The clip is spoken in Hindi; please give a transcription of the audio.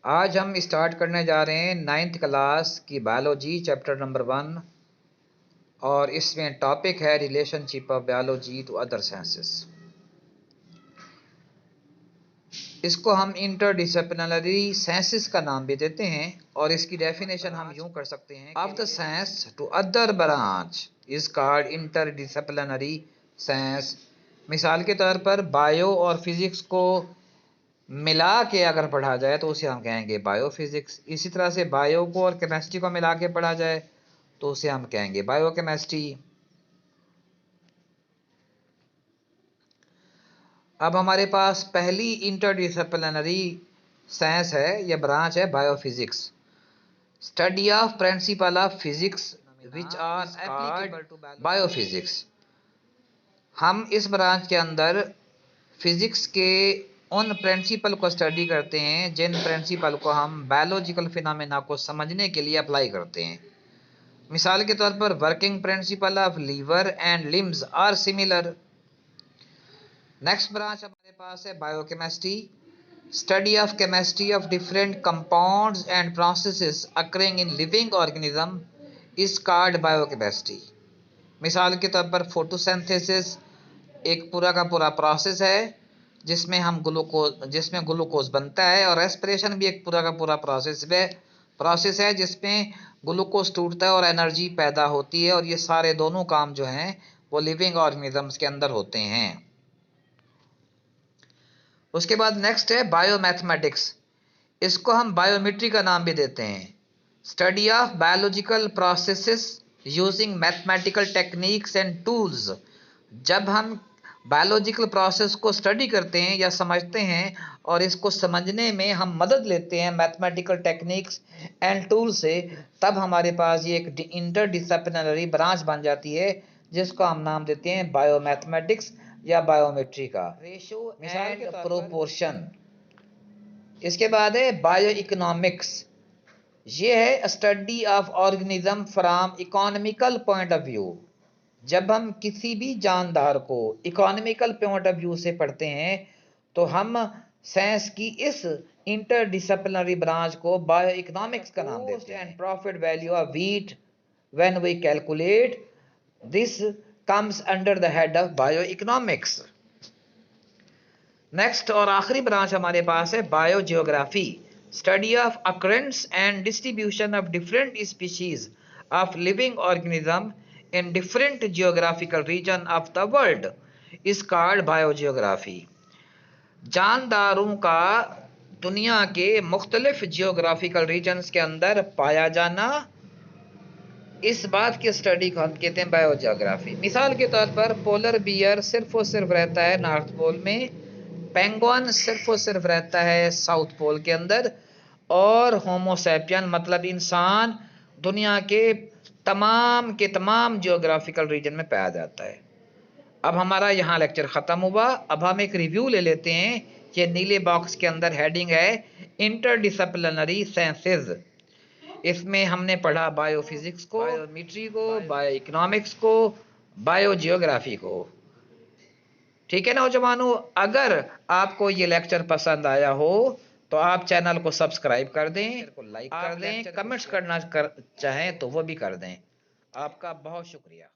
आज हम स्टार्ट करने जा रहे हैं 9th क्लास की बायोलॉजी चैप्टर नंबर 1 और इसमें टॉपिक है relationship of biology to other sciences. इसको हम इंटरडिसिप्लिनरी साइंसेस का नाम भी देते हैं और इसकी डेफिनेशन हम यूं कर सकते हैं, of the science to other branch is called interdisciplinary science. मिसाल के तौर पर बायो और फिजिक्स को मिला के अगर पढ़ा जाए तो उसे हम कहेंगे बायोफिजिक्स। इसी तरह से बायो को और केमिस्ट्री को मिला के पढ़ा जाए तो उसे हम कहेंगे बायोकेमिस्ट्री। अब हमारे पास पहली इंटरडिसिप्लिनरी साइंस है, यह ब्रांच है biophysics, study of principle of physics which are applicable to biophysics. हम इस ब्रांच के अंदर फिजिक्स के उन प्रिंसिपल को स्टडी करते हैं जिन प्रिंसिपल को हम बायोलॉजिकल फिनोमेना को समझने के लिए अप्लाई करते हैं। मिसाल के तौर पर working principle of lever and limbs are similar. Next branch हमारे पास है biochemistry, study of chemistry of different compounds and processes occurring in living organism is called biochemistry. मिसाल के तौर पर फोटोसिंथेसिस एक पूरा का पूरा प्रोसेस है जिसमें ग्लूकोज बनता है, और रेस्पिरेशन भी एक पूरा का पूरा प्रोसेस है जिसमें ग्लूकोज टूटता है और एनर्जी पैदा होती है, और ये सारे दोनों काम जो हैं वो लिविंग ऑर्गेनिजम्स के अंदर होते हैं। उसके बाद नेक्स्ट है बायोमैथमेटिक्स, इसको हम बायोमेट्री का नाम भी देते हैं, study of biological processes using mathematical techniques and tools. जब हम बायोलॉजिकल प्रोसेस को स्टडी करते हैं या समझते हैं और इसको समझने में हम मदद लेते हैं मैथमेटिकल टेक्निक्स एंड टूल से, तब हमारे पास ये एक इंटरडिसिप्लिनरी ब्रांच बन जाती है जिसको हम नाम देते हैं बायोमैथमेटिक्स या बायोमेट्री का। Ratio and proportion. इसके बाद है बायो इकोनॉमिक्स, ये है study of organism from economical point of view. जब हम किसी भी जानदार को इकोनॉमिकल पॉइंट ऑफ व्यू से पढ़ते हैं तो हम साइंस की इस इंटरडिसिप्लिनरी ब्रांच को बायो इकोनॉमिक्स का नाम देते हैं। And profit value of wheat when we calculate this comes under the head of bio economics. Next और आखिरी ब्रांच हमारे पास है bio geography, study of occurrence and distribution of different species of living organism in different geographical region of the world is called biogeography। जानदारों का दुनिया के मुख्तलिफ जियोग्राफिकल रीजन्स के अंदर पाया जाना, इस बात की स्टडी को हम कहते हैं बायोजियोग्राफी। मिसाल के तौर पर पोलर बियर सिर्फ और सिर्फ रहता है नॉर्थ पोल में, पेंगुइन सिर्फ और सिर्फ रहता है साउथ पोल के अंदर, और होमोसैपियन मतलब इंसान दुनिया के तमाम जियोग्राफिकल रीजन में पाया जाता है। अब हमारा यहाँ लेक्चर ख़त्म हुआ। अब हम एक रिव्यू ले लेते हैं। ये नीले बॉक्स के अंदर हेडिंग है इंटरडिसिप्लिनरी साइंसेज। इसमें हमने पढ़ा बायोफिजिक्स को, बायोमेट्री को, बायो इकोनॉमिक्स को, बायो जियोग्राफी को। ठीक है नौजवानों, अगर आपको ये लेक्चर पसंद आया हो तो आप चैनल को सब्सक्राइब कर दें, को लाइक कर दें, कमेंट्स करना चाहें तो वो भी कर दें। आपका बहुत शुक्रिया।